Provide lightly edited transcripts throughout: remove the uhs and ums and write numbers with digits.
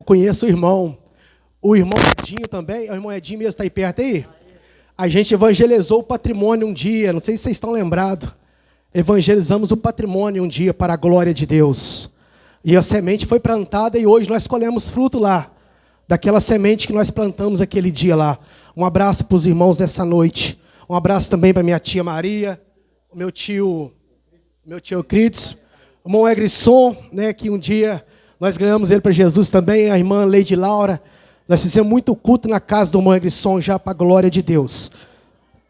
Conheço o irmão Edinho também. O irmão Edinho mesmo está aí perto aí? A gente evangelizou o patrimônio um dia, não sei se vocês estão lembrados. Evangelizamos o patrimônio um dia para a glória de Deus. E a semente foi plantada e hoje nós colhemos fruto lá, daquela semente que nós plantamos aquele dia lá. Um abraço para os irmãos dessa noite. Um abraço também para minha tia Maria, meu tio Critos, o irmão Egrisson, né, que um dia nós ganhamos ele para Jesus também, a irmã Leide Laura. Nós fizemos muito culto na casa do irmão Egrisson já para a glória de Deus.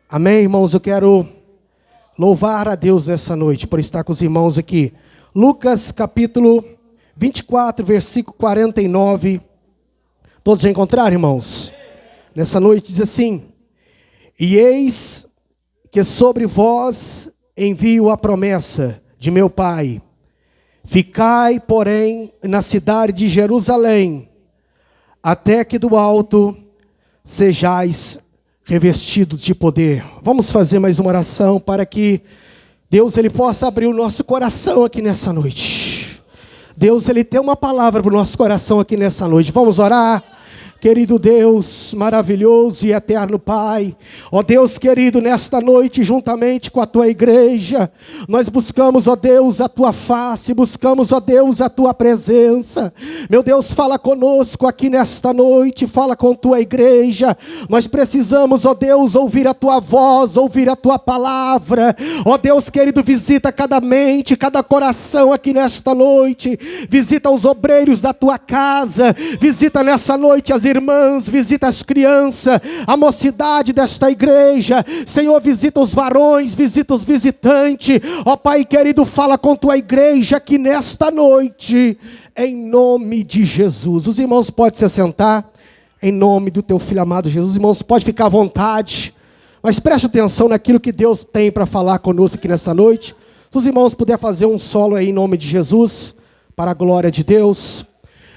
Amém, irmãos? Eu quero louvar a Deus nessa noite por estar com os irmãos aqui. Lucas capítulo 24, versículo 49. Todos já encontraram, irmãos? Nessa noite diz assim: e eis que sobre vós envio a promessa de meu Pai. Ficai, porém, na cidade de Jerusalém, até que do alto sejais revestidos de poder. Vamos fazer mais uma oração para que Deus ele possa abrir o nosso coração aqui nessa noite. Deus ele tem uma palavra para o nosso coração aqui nessa noite. Vamos orar? Querido Deus, maravilhoso e eterno Pai, ó Deus querido, nesta noite, juntamente com a Tua igreja, nós buscamos, ó Deus, a Tua face, buscamos, ó Deus, a Tua presença. Meu Deus, fala conosco aqui nesta noite, fala com Tua igreja. Nós precisamos, ó Deus, ouvir a Tua voz, ouvir a Tua palavra. Ó Deus querido, visita cada mente, cada coração aqui nesta noite. Visita os obreiros da Tua casa, visita nessa noite as irmãs, visita as crianças, a mocidade desta igreja. Senhor, visita os varões, visita os visitantes. Ó Pai querido, fala com Tua igreja aqui nesta noite, em nome de Jesus. Os irmãos podem se assentar, em nome do Teu Filho amado Jesus. Os irmãos podem ficar à vontade, mas preste atenção naquilo que Deus tem para falar conosco aqui nessa noite. Se os irmãos puderem fazer um solo aí em nome de Jesus, para a glória de Deus.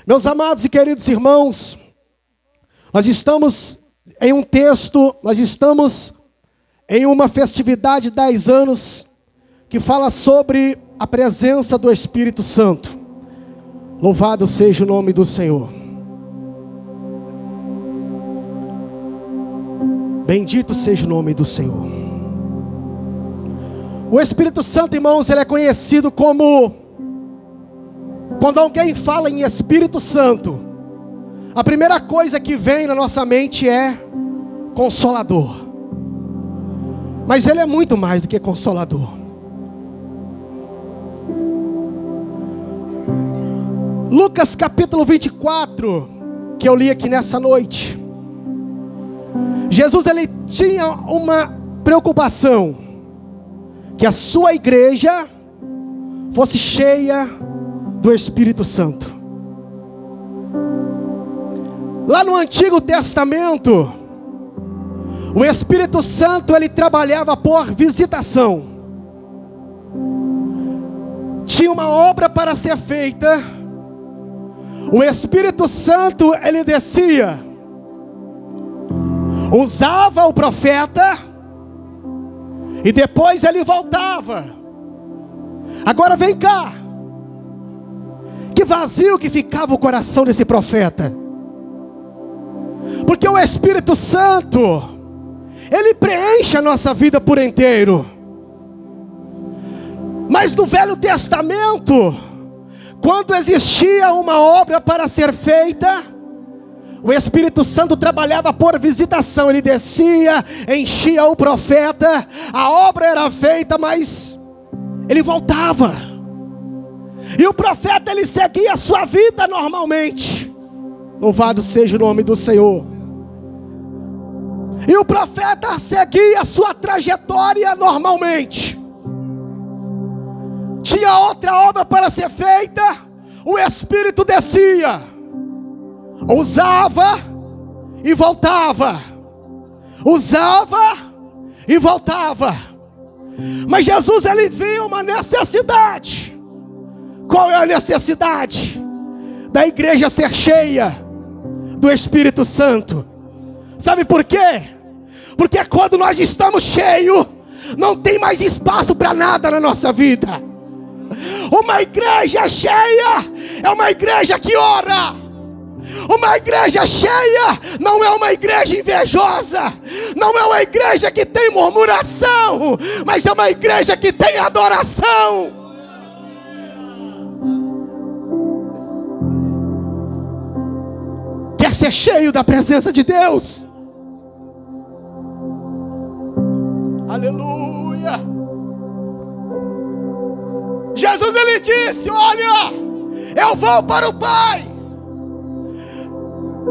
Meus amados e queridos irmãos, nós estamos em um texto, nós estamos em uma festividade de 10 anos, que fala sobre a presença do Espírito Santo. Louvado seja o nome do Senhor. Bendito seja o nome do Senhor. O Espírito Santo, irmãos, ele é conhecido como, quando alguém fala em Espírito Santo, a primeira coisa que vem na nossa mente é Consolador. Mas ele é muito mais do que Consolador. Lucas capítulo 24, que eu li aqui nessa noite. Jesus ele tinha uma preocupação, que a sua igreja fosse cheia do Espírito Santo. Lá no Antigo Testamento, o Espírito Santo ele trabalhava por visitação. Tinha uma obra para ser feita. O Espírito Santo ele descia, usava o profeta e depois ele voltava. Agora vem cá, que vazio que ficava o coração desse profeta. Porque o Espírito Santo, ele preenche a nossa vida por inteiro. Mas no Velho Testamento, quando existia uma obra para ser feita, o Espírito Santo trabalhava por visitação. Ele descia, enchia o profeta, a obra era feita, mas ele voltava. E o profeta ele seguia a sua vida normalmente. Louvado seja o nome do Senhor. E o profeta seguia a sua trajetória normalmente. Tinha outra obra para ser feita, o Espírito descia, usava e voltava, usava e voltava. Mas Jesus ele viu uma necessidade. Qual é a necessidade? Da igreja ser cheia do Espírito Santo. Sabe por quê? Porque quando nós estamos cheios, não tem mais espaço para nada na nossa vida. Uma igreja cheia é uma igreja que ora. Uma igreja cheia não é uma igreja invejosa, não é uma igreja que tem murmuração, mas é uma igreja que tem adoração. Quer ser cheio da presença de Deus? Aleluia. Jesus, ele disse: olha, eu vou para o Pai,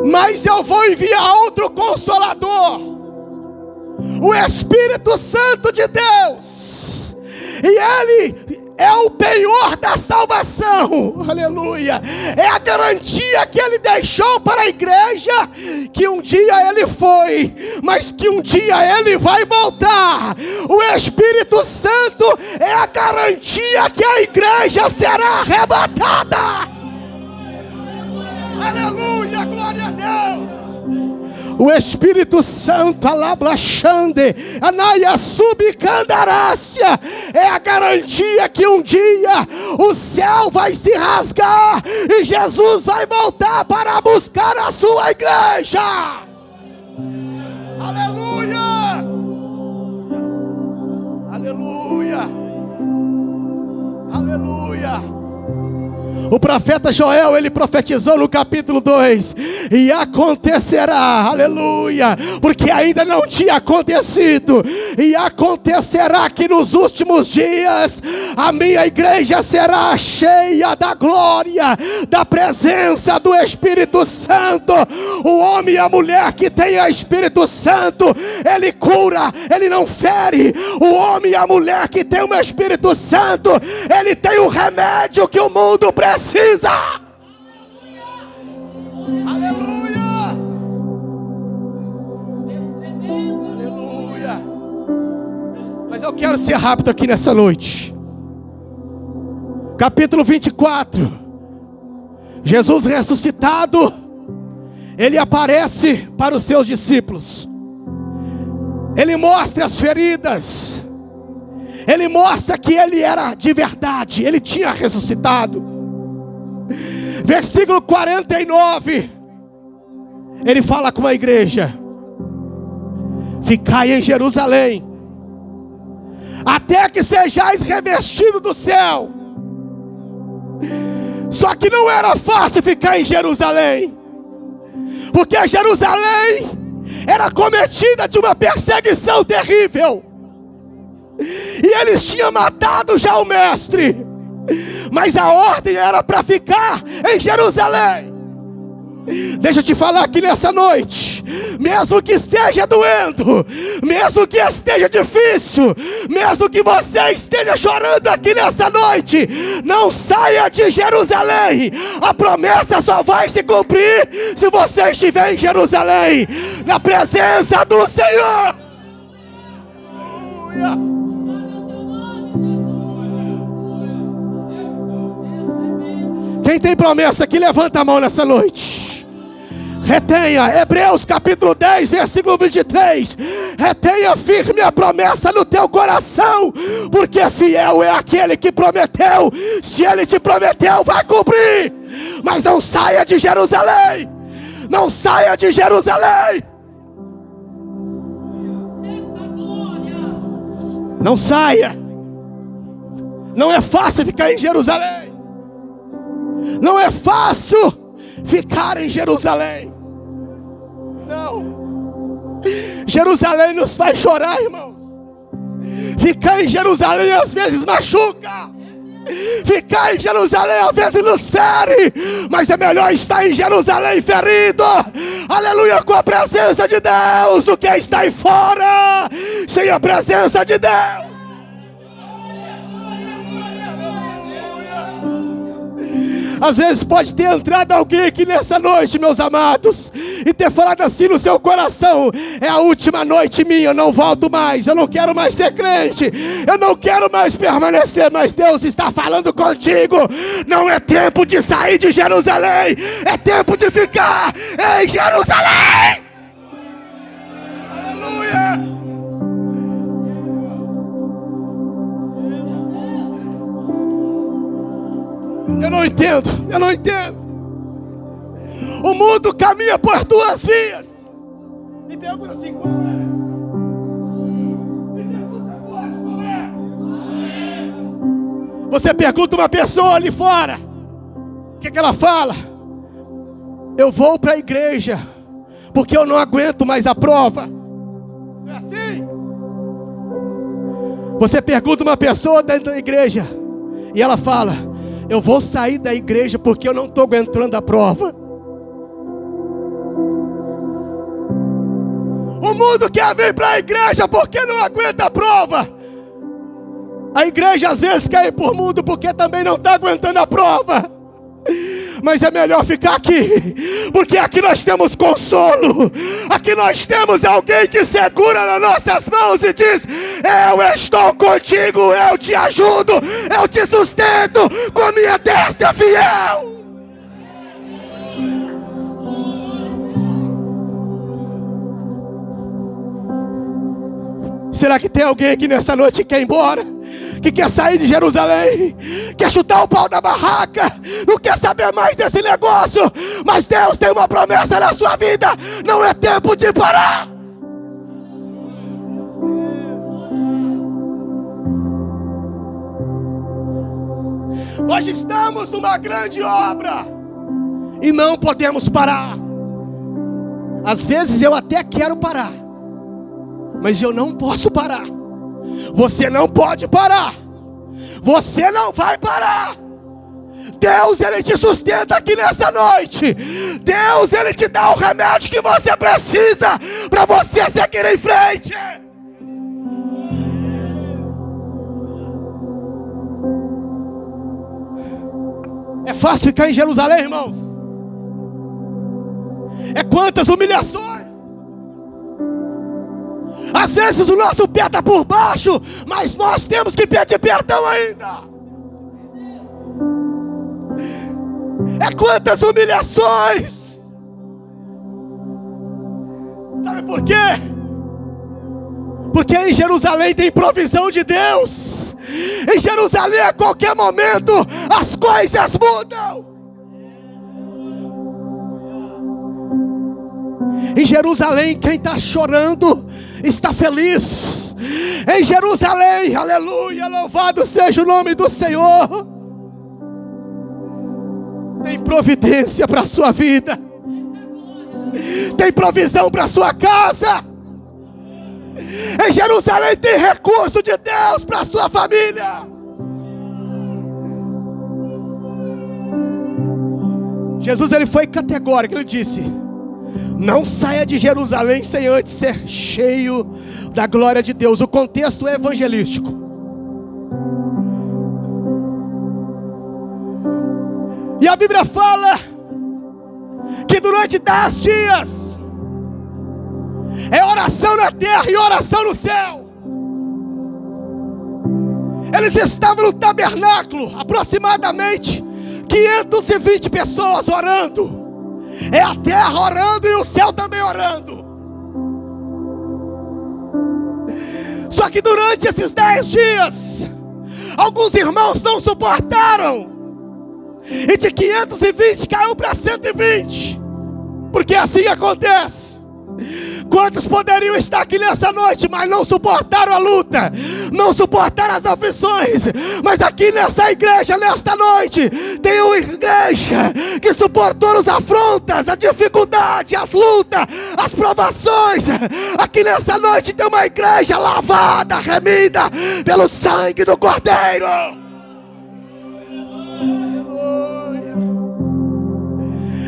mas eu vou enviar outro Consolador, o Espírito Santo de Deus, e Ele é o penhor da salvação, aleluia, é a garantia que Ele deixou para a igreja, que um dia Ele foi, mas que um dia Ele vai voltar. O Espírito Santo é a garantia que a igreja será arrebatada. Aleluia, glória a Deus. O Espírito Santo, alablachande, anaia subcandarácia, é a garantia que um dia o céu vai se rasgar e Jesus vai voltar para buscar a sua igreja. Aleluia, aleluia, aleluia. O profeta Joel, ele profetizou no capítulo 2, e acontecerá, aleluia, porque ainda não tinha acontecido, e acontecerá que nos últimos dias, a minha igreja será cheia da glória, da presença do Espírito Santo. O homem e a mulher que tem o Espírito Santo, ele cura, ele não fere. O homem e a mulher que tem o Espírito Santo, ele tem o remédio que o mundo precisa. Aleluia, aleluia. Mas eu quero ser rápido aqui nessa noite. Capítulo 24. Jesus ressuscitado, ele aparece para os seus discípulos. Ele mostra as feridas. Ele mostra que ele era de verdade, ele tinha ressuscitado. Versículo 49, ele fala com a igreja: ficai em Jerusalém, até que sejais revestidos do céu. Só que não era fácil ficar em Jerusalém, porque Jerusalém era cometida de uma perseguição terrível, e eles tinham matado já o mestre. Mas a ordem era para ficar em Jerusalém. Deixa eu te falar aqui nessa noite, mesmo que esteja doendo, mesmo que esteja difícil, mesmo que você esteja chorando aqui nessa noite, não saia de Jerusalém. A promessa só vai se cumprir se você estiver em Jerusalém, na presença do Senhor. Aleluia. Quem tem promessa aqui, levanta a mão nessa noite. Retenha, Hebreus capítulo 10, versículo 23. Retenha firme a promessa no teu coração, porque fiel é aquele que prometeu. Se ele te prometeu, vai cumprir. Mas não saia de Jerusalém. Não saia de Jerusalém. Não saia. Não é fácil ficar em Jerusalém. Não é fácil ficar em Jerusalém. Não. Jerusalém nos faz chorar, irmãos. Ficar em Jerusalém às vezes machuca. Ficar em Jerusalém às vezes nos fere. Mas é melhor estar em Jerusalém ferido, aleluia, com a presença de Deus, do que estar aí fora sem a presença de Deus. Às vezes pode ter entrado alguém aqui nessa noite, meus amados, e ter falado assim no seu coração: é a última noite minha, eu não volto mais, eu não quero mais ser crente, eu não quero mais permanecer. Mas Deus está falando contigo: não é tempo de sair de Jerusalém, é tempo de ficar em Jerusalém. Aleluia. Eu não entendo. O mundo caminha por duas vias. Me pergunta assim, qual é? Me pergunta forte, qual é? Você pergunta uma pessoa ali fora, o que ela fala? Eu vou para a igreja, porque eu não aguento mais a prova. Não é assim? Você pergunta uma pessoa dentro da igreja, e ela fala, eu vou sair da igreja porque eu não estou aguentando a prova. O mundo quer vir para a igreja porque não aguenta a prova. A igreja às vezes quer ir por mundo porque também não está aguentando a prova. Mas é melhor ficar aqui, porque aqui nós temos consolo. Aqui nós temos alguém que segura nas nossas mãos e diz, eu estou contigo, eu te ajudo, eu te sustento com a minha destra fiel. Será que tem alguém aqui nessa noite que quer ir embora? Que quer sair de Jerusalém? Quer chutar o pau da barraca? Não quer saber mais desse negócio? Mas Deus tem uma promessa na sua vida. Não é tempo de parar. Nós estamos numa grande obra e não podemos parar. Às vezes eu até quero parar, mas eu não posso parar. Você não pode parar. Você não vai parar. Deus, Ele te sustenta aqui nessa noite. Deus, Ele te dá o remédio que você precisa para você seguir em frente. É fácil ficar em Jerusalém, irmãos? É quantas humilhações. Às vezes o nosso pé está por baixo, mas nós temos que pedir perdão ainda. É quantas humilhações. Sabe por quê? Porque em Jerusalém tem provisão de Deus. Em Jerusalém a qualquer momento as coisas mudam. Em Jerusalém quem está chorando está feliz. Em Jerusalém, aleluia, louvado seja o nome do Senhor. Tem providência para a sua vida. Tem provisão para a sua casa. Em Jerusalém tem recurso de Deus para a sua família. Jesus, ele foi categórico, ele disse: não saia de Jerusalém sem antes ser cheio da glória de Deus. O contexto é evangelístico. E a Bíblia fala que durante 10 dias é oração na terra e oração no céu. Eles estavam no tabernáculo, aproximadamente 520 pessoas orando. É a terra orando e o céu também orando. Só que durante esses 10 dias, alguns irmãos não suportaram, e de 520 caiu para 120. Porque assim acontece. Quantos poderiam estar aqui nessa noite, mas não suportaram a luta, não suportaram as aflições? Mas aqui nessa igreja, nesta noite, tem uma igreja que suportou as afrontas, a dificuldade, as lutas, as provações. Aqui nessa noite tem uma igreja lavada, remida pelo sangue do Cordeiro.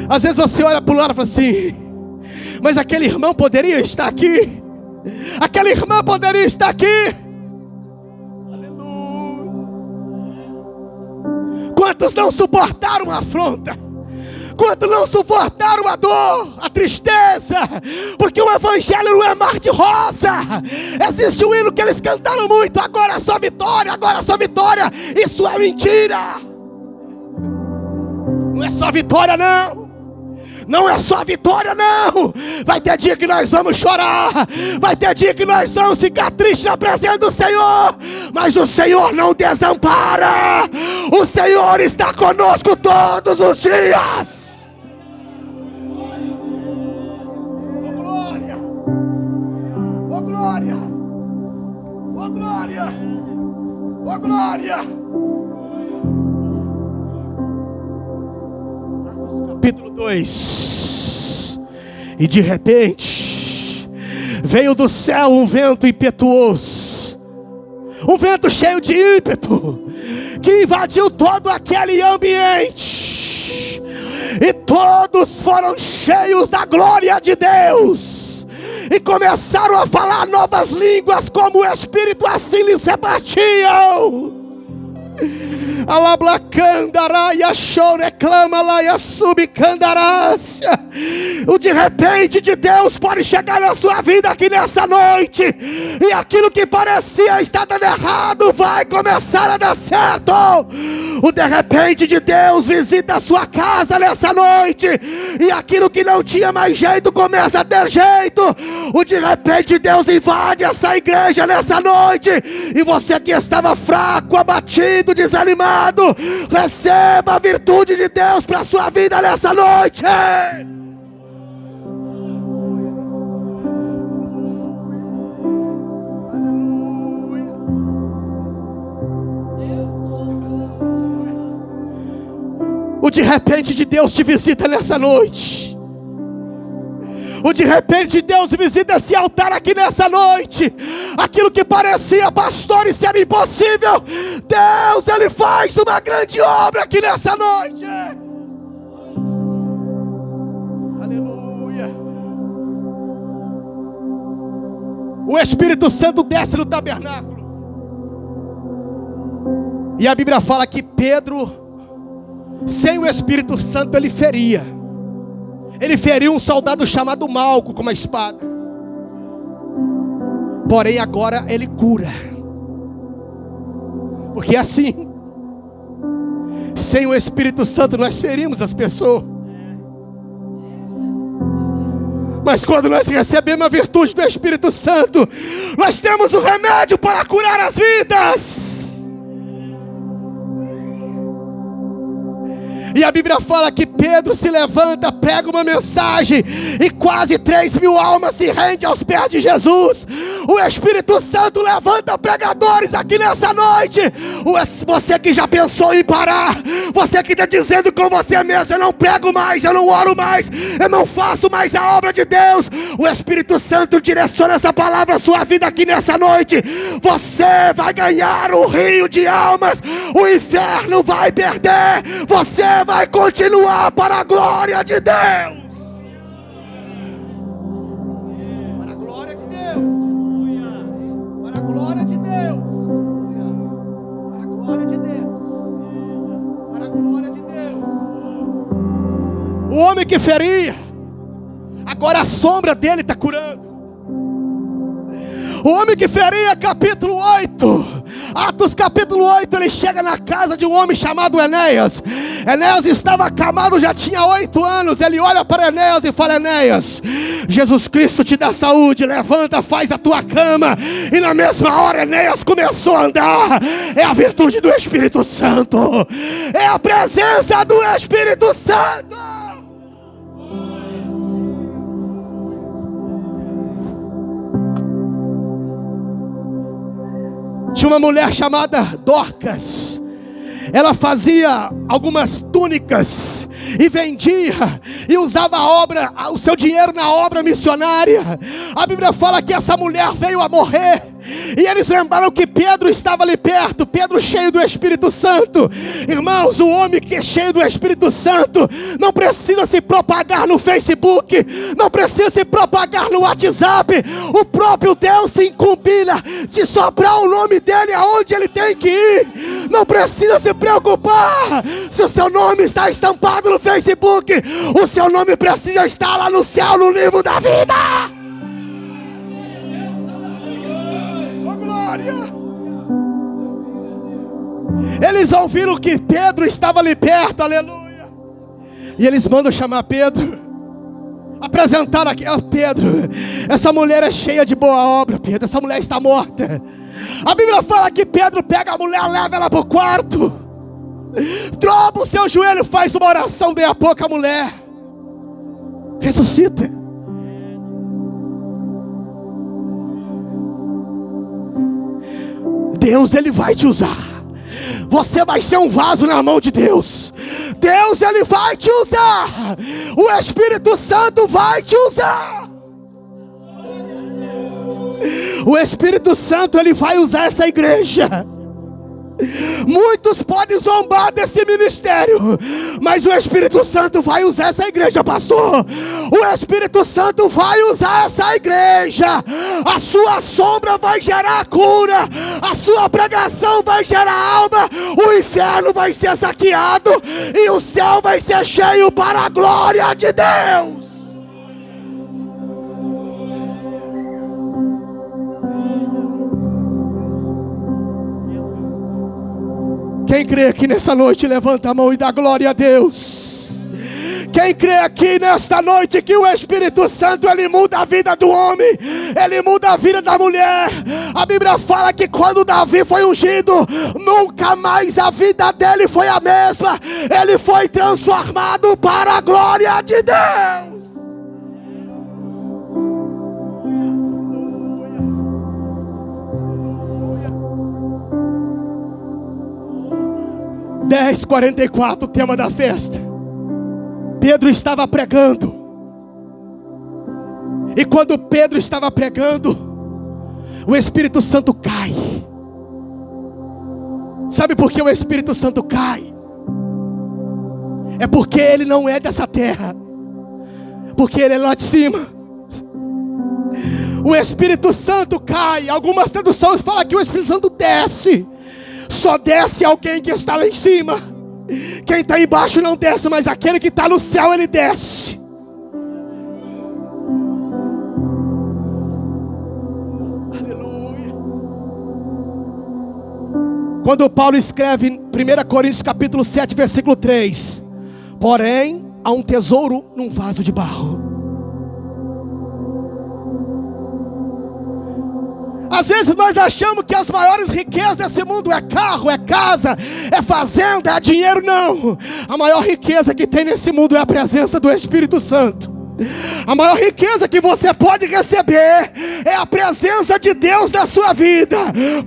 Às vezes você olha para o lado e fala assim: mas aquele irmão poderia estar aqui. Aquela irmã poderia estar aqui. Aleluia. Quantos não suportaram a afronta? Quantos não suportaram a dor, a tristeza? Porque o evangelho não é mar de rosa. Existe um hino que eles cantaram muito: agora é só vitória, agora é só vitória. Isso é mentira. Não é só vitória, não. Não é só vitória, não. Vai ter dia que nós vamos chorar. Vai ter dia que nós vamos ficar tristes na presença do Senhor. Mas o Senhor não desampara. O Senhor está conosco todos os dias. Oh, glória! Capítulo 2. E de repente veio do céu um vento impetuoso, um vento cheio de ímpeto, que invadiu todo aquele ambiente, e todos foram cheios da glória de Deus, e começaram a falar novas línguas, como o Espírito assim lhes repartiam. Alablacandaraia, show reclama lá e subcandarácia. O de repente de Deus pode chegar na sua vida aqui nessa noite, e aquilo que parecia estar dando errado vai começar a dar certo. O de repente de Deus visita a sua casa nessa noite, e aquilo que não tinha mais jeito começa a ter jeito. O de repente de Deus invade essa igreja nessa noite, e você que estava fraco, abatido, desanimado, receba a virtude de Deus para a sua vida nessa noite. O de repente de Deus te visita nessa noite. O de repente Deus visita esse altar aqui nessa noite. Aquilo que parecia, pastores, ser impossível, Deus, Ele faz uma grande obra aqui nessa noite. Aleluia. O Espírito Santo desce no tabernáculo, e a Bíblia fala que Pedro, sem o Espírito Santo, ele feria. Ele feriu um soldado chamado Malco com uma espada. Porém agora ele cura. Porque assim, sem o Espírito Santo nós ferimos as pessoas. Mas quando nós recebemos a virtude do Espírito Santo, nós temos o remédio para curar as vidas. E a Bíblia fala que Pedro se levanta, prega uma mensagem, e quase 3.000 almas se rendem aos pés de Jesus. O Espírito Santo levanta pregadores aqui nessa noite. Você que já pensou em parar, você que está dizendo com você mesmo: eu não prego mais, eu não oro mais, eu não faço mais a obra de Deus. O Espírito Santo direciona essa palavra à sua vida aqui nessa noite. Você vai ganhar um rio de almas, o inferno vai perder, você vai continuar para a glória de Deus. Para a glória de Deus. Para a glória de Deus. Para a glória de Deus. Para a glória de Deus. O homem que feria, agora a sombra dele está curando. O homem que feria, capítulo 8, Atos capítulo 8, ele chega na casa de um homem chamado Enéas. Enéas estava acamado, já tinha 8 anos. Ele olha para Enéas e fala: Enéas, Jesus Cristo te dá saúde, levanta, faz a tua cama. E na mesma hora Enéas começou a andar. É a virtude do Espírito Santo, é a presença do Espírito Santo. Tinha uma mulher chamada Dorcas. Ela fazia algumas túnicas e vendia, e usava o seu dinheiro na obra missionária. A Bíblia fala que essa mulher veio a morrer, e eles lembraram que Pedro estava ali perto. Pedro cheio do Espírito Santo. Irmãos, o homem que é cheio do Espírito Santo não precisa se propagar no Facebook, não precisa se propagar no WhatsApp. O próprio Deus se incumbina de soprar o nome dele aonde ele tem que ir. Não precisa se preocupar se o seu nome está estampado no Facebook. O seu nome precisa estar lá no céu, no livro da vida. Oh, glória! Eles ouviram que Pedro estava ali perto, aleluia. E eles mandam chamar Pedro, apresentar aqui: Pedro, essa mulher é cheia de boa obra, Pedro, essa mulher está morta. A Bíblia fala que Pedro pega a mulher, leva ela para o quarto, dobra o seu joelho, faz uma oração. Daí a pouco a mulher ressuscita. Deus, Ele vai te usar. Você vai ser um vaso na mão de Deus. Deus, Ele vai te usar. O Espírito Santo vai te usar. O Espírito Santo, Ele vai usar essa igreja. Muitos podem zombar desse ministério, mas o Espírito Santo vai usar essa igreja, pastor. O Espírito Santo vai usar essa igreja. A sua sombra vai gerar cura, a sua pregação vai gerar alma, o inferno vai ser saqueado e o céu vai ser cheio para a glória de Deus. Quem crê aqui nessa noite, levanta a mão e dá glória a Deus. Quem crê aqui nesta noite que o Espírito Santo, ele muda a vida do homem, ele muda a vida da mulher. A Bíblia fala que quando Davi foi ungido, nunca mais a vida dele foi a mesma. Ele foi transformado para a glória de Deus. 10:44, o tema da festa. Pedro estava pregando. E quando Pedro estava pregando, o Espírito Santo cai. Sabe por que o Espírito Santo cai? É porque ele não é dessa terra, porque ele é lá de cima. O Espírito Santo cai. Algumas traduções falam que o Espírito Santo desce. Só desce alguém que está lá em cima. Quem está embaixo não desce, mas aquele que está no céu, ele desce. Aleluia. Quando Paulo escreve em 1 Coríntios capítulo 7, versículo 3: porém, há um tesouro num vaso de barro. Às vezes nós achamos que as maiores riquezas desse mundo é carro, é casa, é fazenda, é dinheiro. Não. A maior riqueza que tem nesse mundo é a presença do Espírito Santo. A maior riqueza que você pode receber é a presença de Deus na sua vida.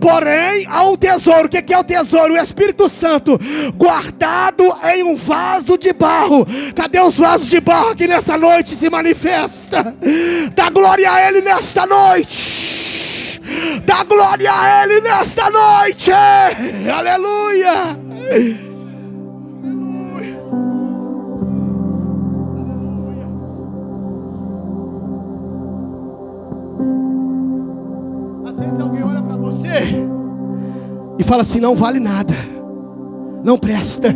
Porém, há um tesouro. O que é o tesouro? O Espírito Santo, guardado em um vaso de barro. Cadê os vasos de barro que nessa noite se manifesta? Dá glória a Ele nesta noite. Dá glória a Ele nesta noite. Aleluia. Às vezes alguém olha para você e fala assim: não vale nada, não presta.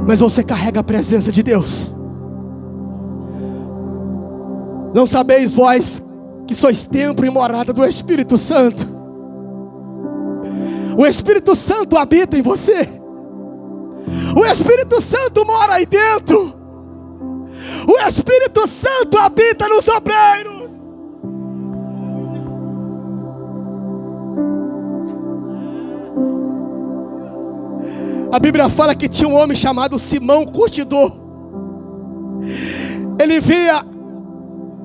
Mas você carrega a presença de Deus. Não sabeis vós que sois templo e morada do Espírito Santo. O Espírito Santo habita em você. O Espírito Santo mora aí dentro. O Espírito Santo habita nos obreiros. A Bíblia fala que tinha um homem chamado Simão Curtidor. Ele via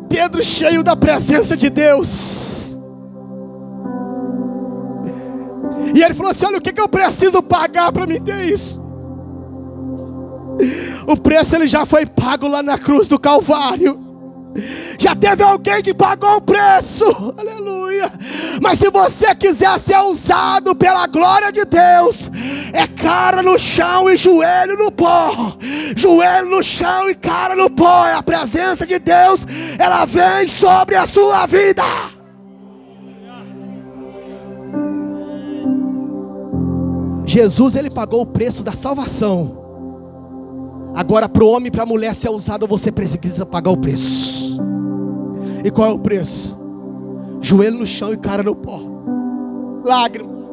Pedro cheio da presença de Deus. E ele falou assim: olha, o que eu preciso pagar para me ter isso? O preço ele já foi pago lá na cruz do Calvário. Já teve alguém que pagou o preço. Aleluia. Mas se você quiser ser usado pela glória de Deus, é cara no chão e joelho no pó. Joelho no chão e cara no pó. É a presença de Deus, ela vem sobre a sua vida. Jesus, ele pagou o preço da salvação. Agora, para o homem e para a mulher ser usado, você precisa pagar o preço. E qual é o preço? Joelho no chão e cara no pó. Lágrimas,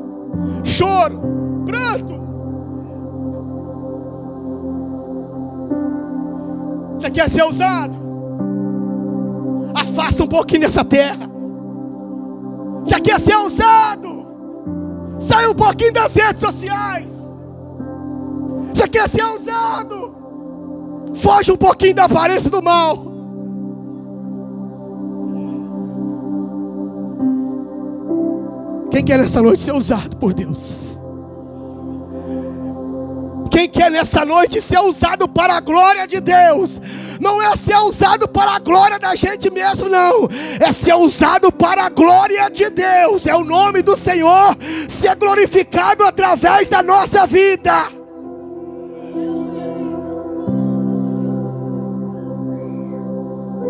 choro, pranto. Você quer ser usado? Afasta um pouquinho dessa terra. Você quer ser usado? Sai um pouquinho das redes sociais. Você quer ser usado? Foge um pouquinho da aparência do mal. Quem quer nessa noite ser usado por Deus? Quem quer nessa noite ser usado para a glória de Deus? Não é ser usado para a glória da gente mesmo, não. É ser usado para a glória de Deus. É o nome do Senhor ser glorificado através da nossa vida.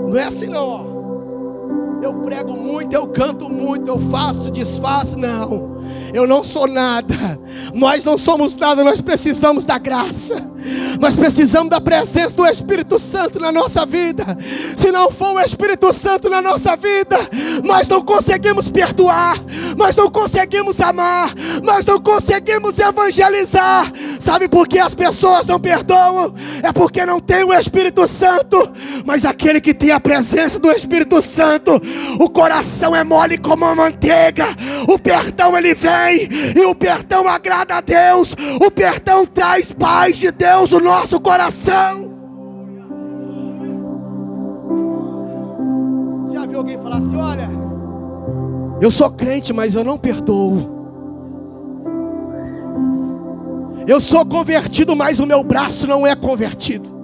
Não é assim não, ó. Eu prego muito, eu canto muito, eu faço, desfaço. Não, eu não sou nada. Nós não somos nada, nós precisamos da graça. Nós precisamos da presença do Espírito Santo na nossa vida. Se não for o Espírito Santo na nossa vida, nós não conseguimos perdoar, nós não conseguimos amar, nós não conseguimos evangelizar. Sabe por que as pessoas não perdoam? É porque não tem o Espírito Santo. Mas aquele que tem a presença do Espírito Santo, o coração é mole como a manteiga. O perdão ele vem, e o perdão agrada a Deus. O perdão traz paz de Deus no nosso coração. Já viu alguém falar assim: olha, eu sou crente, mas eu não perdoo. Eu sou convertido, mas o meu braço não é convertido.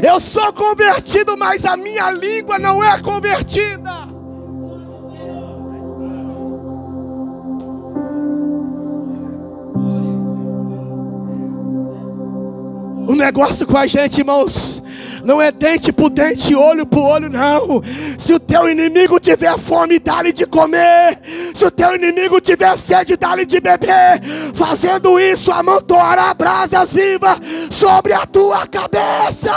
Eu sou convertido, mas a minha língua não é convertida. O negócio com a gente, irmãos, não é dente por dente, olho por olho, não. Se o teu inimigo tiver fome, dá-lhe de comer. Se o teu inimigo tiver sede, dá-lhe de beber. Fazendo isso, amontoará brasas vivas sobre a tua cabeça.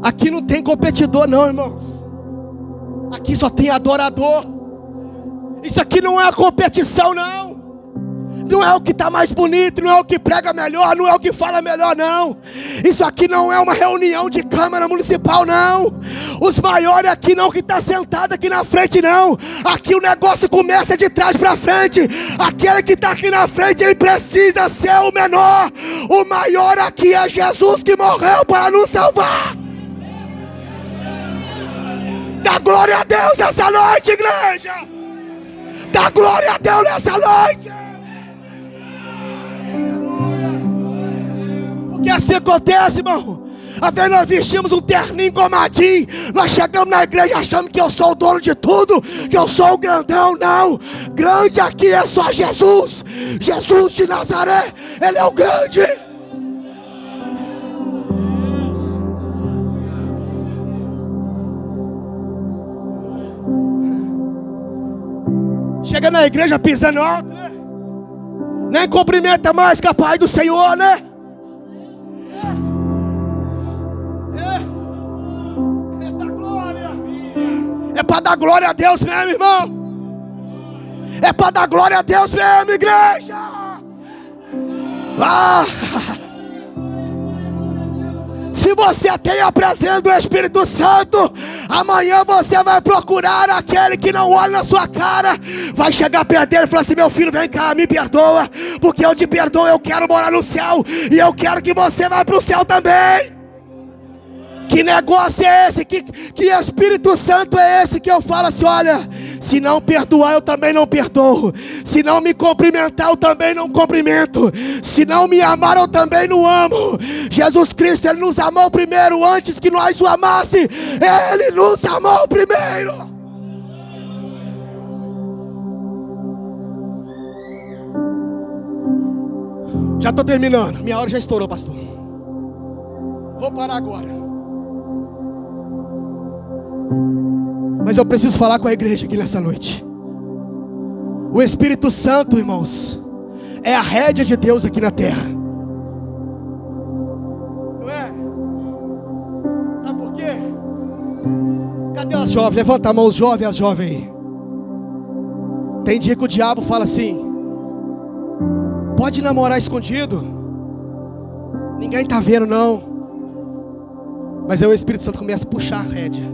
Aqui não tem competidor não, irmãos. Aqui só tem adorador. Isso aqui não é a competição, não. Não é o que está mais bonito, não é o que prega melhor, não é o que fala melhor, não. Isso aqui não é uma reunião de Câmara Municipal, não. Os maiores aqui não, que está sentado aqui na frente, não. Aqui o negócio começa de trás para frente. Aquele que está aqui na frente, ele precisa ser o menor. O maior aqui é Jesus, que morreu para nos salvar. Dá glória a Deus essa noite, igreja. Dá glória a Deus nessa noite. Porque assim acontece, irmão. Às vezes nós vestimos um terninho gomadinho, nós chegamos na igreja achando que eu sou o dono de tudo, que eu sou o grandão. Não, grande aqui é só Jesus. Jesus de Nazaré, Ele é o grande. Chega na igreja pisando alto, né? Nem cumprimenta mais que a paz do Senhor, né? É da glória. É para dar glória a Deus mesmo, irmão. É para dar glória a Deus mesmo, igreja. Se você tem a presença do Espírito Santo, amanhã você vai procurar aquele que não olha na sua cara. Vai chegar perto dele e falar assim: meu filho, vem cá, me perdoa, porque eu te perdoo, eu quero morar no céu, e eu quero que você vá para o céu também. Que negócio é esse? Que Espírito Santo é esse que eu falo assim: olha, se não perdoar eu também não perdoo. Se não me cumprimentar eu também não cumprimento. Se não me amar eu também não amo. Jesus Cristo, Ele nos amou primeiro, antes que nós o amasse. Ele nos amou primeiro. Já estou terminando, minha hora já estourou, pastor. Vou parar agora. Mas eu preciso falar com a igreja aqui nessa noite. O Espírito Santo, irmãos, é a rédea de Deus aqui na terra. Não é? Sabe por quê? Cadê as jovens? Levanta a mão, os jovens, as jovens aí. Tem dia que o diabo fala assim: pode namorar escondido, ninguém está vendo não. Mas aí o Espírito Santo começa a puxar a rédea.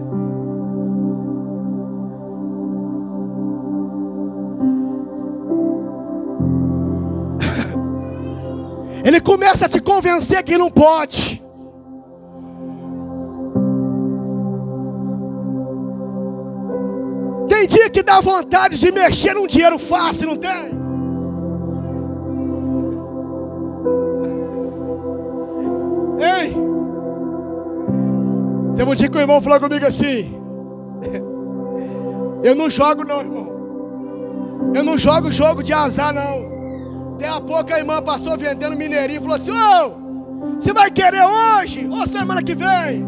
Ele começa a te convencer que não pode. Tem dia que dá vontade de mexer num dinheiro fácil, não tem? Ei! Teve um dia que o irmão falou comigo assim: eu não jogo não, irmão. Eu não jogo jogo de azar não. Daí a pouco a irmã passou vendendo mineirinho e falou assim: ô, você vai querer hoje ou semana que vem?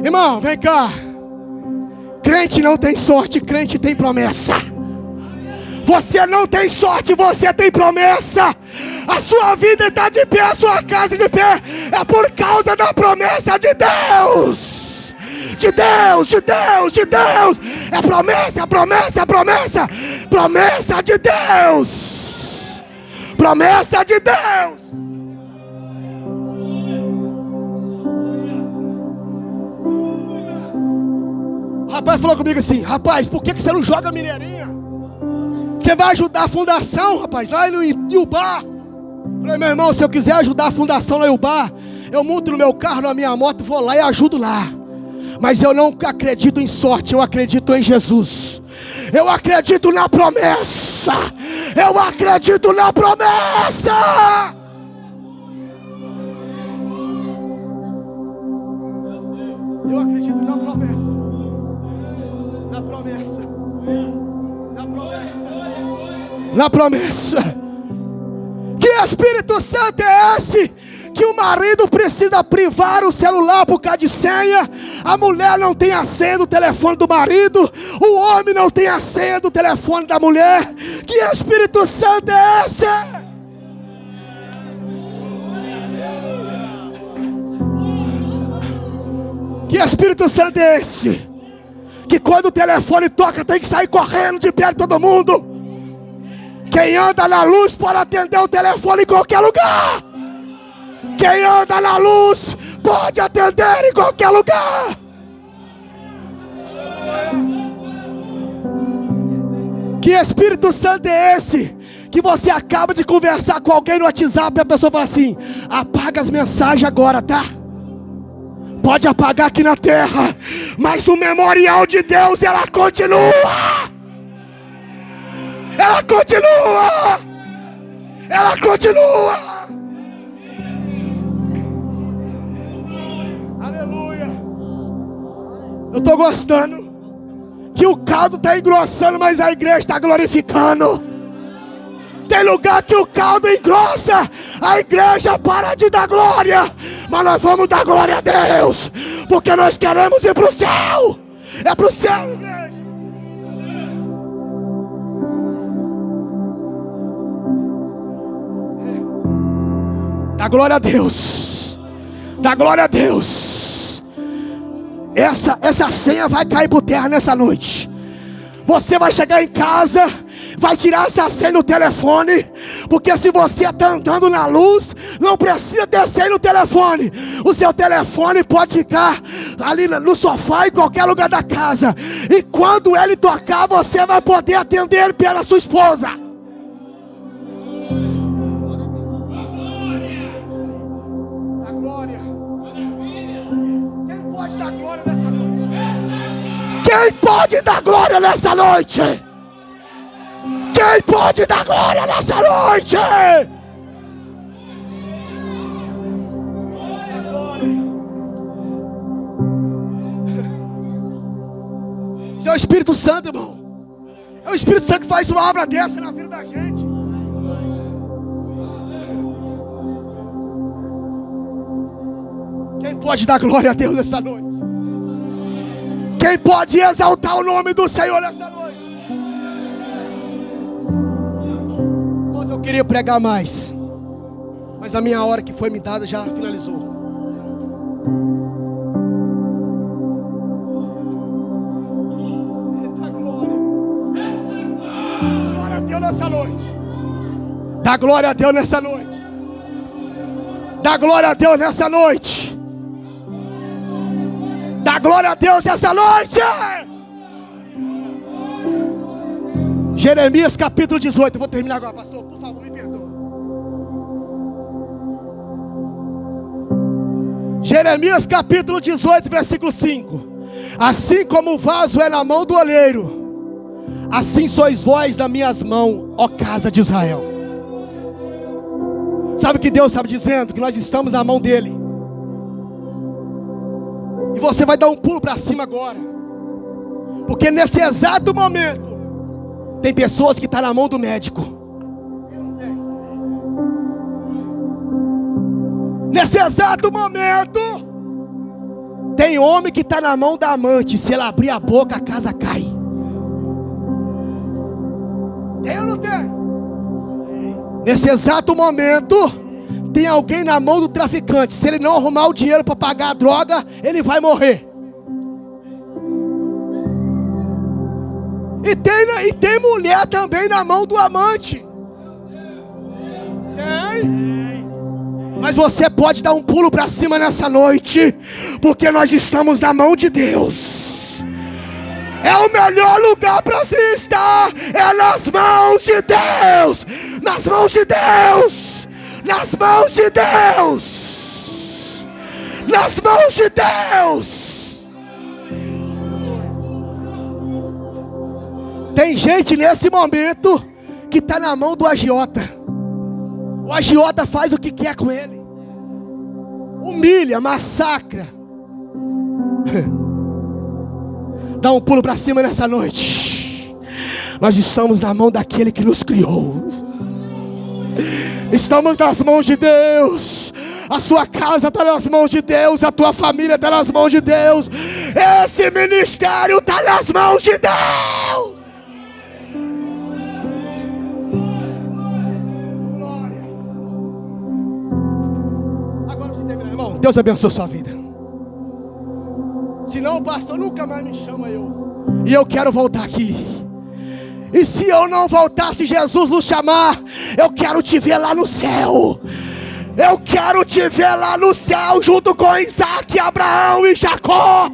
Irmão, vem cá. Crente não tem sorte, crente tem promessa. Você não tem sorte, você tem promessa. A sua vida está de pé, a sua casa de pé. É por causa da promessa de Deus. De Deus, de Deus, de Deus. É promessa, promessa, promessa. Promessa de Deus. Promessa de Deus. O rapaz falou comigo assim: rapaz, por que você não joga mineirinha? Você vai ajudar a fundação, rapaz, lá no Iubá. Falei: meu irmão, se eu quiser ajudar a fundação lá no Iubá, eu monto no meu carro, na minha moto, vou lá e ajudo lá. Mas eu não acredito em sorte, eu acredito em Jesus. Eu acredito na promessa. Eu acredito na promessa. Eu acredito na promessa. Na promessa. Na promessa. Na promessa. Que Espírito Santo é esse? Que o marido precisa privar o celular por causa de senha. A mulher não tem a senha do telefone do marido. O homem não tem a senha do telefone da mulher. Que Espírito Santo é esse? Que Espírito Santo é esse? Que quando o telefone toca tem que sair correndo de perto de todo mundo. Quem anda na luz pode atender o telefone em qualquer lugar. Quem anda na luz pode atender em qualquer lugar. Que Espírito Santo é esse? Que você acaba de conversar com alguém no WhatsApp e a pessoa fala assim: apaga as mensagens agora, tá? Pode apagar aqui na terra, mas o memorial de Deus, ela continua. Ela continua. Ela continua. Aleluia. Eu estou gostando que o caldo está engrossando, mas a igreja está glorificando. Tem lugar que o caldo engrossa, a igreja para de dar glória, mas nós vamos dar glória a Deus, porque nós queremos ir para o céu. É para o céu, igreja. Dá glória a Deus. Dá glória a Deus. Essa senha vai cair por terra nessa noite. Você vai chegar em casa, vai tirar essa senha do telefone, porque se você está andando na luz, não precisa ter senha no telefone. O seu telefone pode ficar ali no sofá, em qualquer lugar da casa, e quando ele tocar, você vai poder atender pela sua esposa. A glória. Quem pode dar glória nessa noite? Quem pode dar glória nessa noite? Quem pode dar glória nessa noite? Esse é o Espírito Santo, irmão. É o Espírito Santo que faz uma obra dessa na vida da gente. Quem pode dar glória a Deus nessa noite? Quem pode exaltar o nome do Senhor nessa noite? Mas eu queria pregar mais, mas a minha hora que foi me dada já finalizou. Glória a Deus nessa noite. Dá glória a Deus nessa noite. Dá glória a Deus nessa noite. Dá glória a Deus essa noite. Jeremias capítulo 18. Eu vou terminar agora, pastor, por favor, me perdoe. Jeremias capítulo 18, versículo 5. Assim como o vaso é na mão do oleiro, assim sois vós nas minhas mãos, ó casa de Israel. Sabe o que Deus estava dizendo? Que nós estamos na mão dele. E você vai dar um pulo para cima agora, porque nesse exato momento tem pessoas que estão na mão do médico. Nesse exato momento tem homem que está na mão da amante. Se ela abrir a boca, a casa cai. Tem ou não tem? Nesse exato momento tem alguém na mão do traficante. Se ele não arrumar o dinheiro para pagar a droga, ele vai morrer. E tem mulher também na mão do amante. Tem. Mas você pode dar um pulo para cima nessa noite, porque nós estamos na mão de Deus. É o melhor lugar para se estar. É nas mãos de Deus. Nas mãos de Deus. Nas mãos de Deus. Nas mãos de Deus. Tem gente nesse momento que está na mão do agiota. O agiota faz o que quer com ele. Humilha, massacra. Dá um pulo para cima nessa noite. Nós estamos na mão daquele que nos criou. Estamos nas mãos de Deus. A sua casa está nas mãos de Deus. A tua família está nas mãos de Deus. Esse ministério está nas mãos de Deus. Irmão, Deus abençoe a sua vida. Senão o pastor nunca mais me chama e eu quero voltar aqui. E se eu não voltar, se Jesus nos chamar, eu quero te ver lá no céu. Eu quero te ver lá no céu, junto com Isaac, Abraão e Jacó.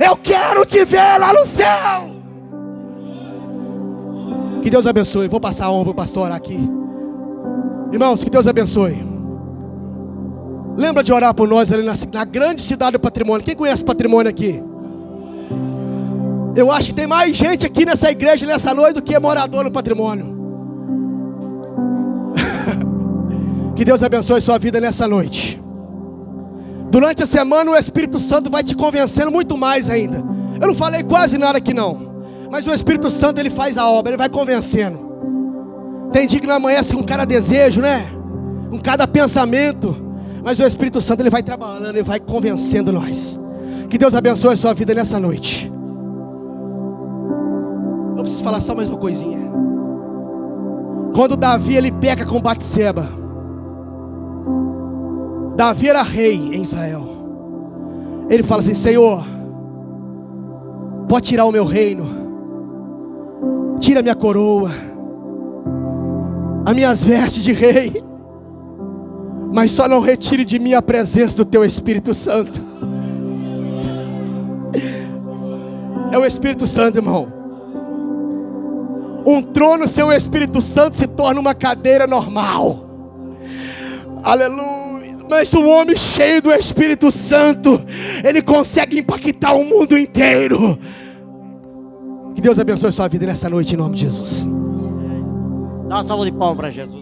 Eu quero te ver lá no céu. Que Deus abençoe. Vou passar a honra para o pastor orar aqui. Irmãos, que Deus abençoe. Lembra de orar por nós ali na grande cidade do Patrimônio. Quem conhece o Patrimônio aqui? Eu acho que tem mais gente aqui nessa igreja nessa noite do que morador no Patrimônio. Que Deus abençoe sua vida nessa noite. Durante a semana o Espírito Santo vai te convencendo muito mais ainda. Eu não falei quase nada aqui não, mas o Espírito Santo ele faz a obra, ele vai convencendo. Tem dia que não amanhece com cada desejo, né? Com cada pensamento. Mas o Espírito Santo ele vai trabalhando, ele vai convencendo nós. Que Deus abençoe a sua vida nessa noite. Eu preciso falar só mais uma coisinha. Quando Davi ele peca com Batseba, Davi era rei em Israel. Ele fala assim: Senhor, pode tirar o meu reino, tira a minha coroa, as minhas vestes de rei, mas só não retire de mim a presença do teu Espírito Santo. É o Espírito Santo, irmão. Um trono sem o Espírito Santo se torna uma cadeira normal. Aleluia. Mas um homem cheio do Espírito Santo, ele consegue impactar o mundo inteiro. Que Deus abençoe a sua vida nessa noite em nome de Jesus. Dá uma salva de palmas para Jesus.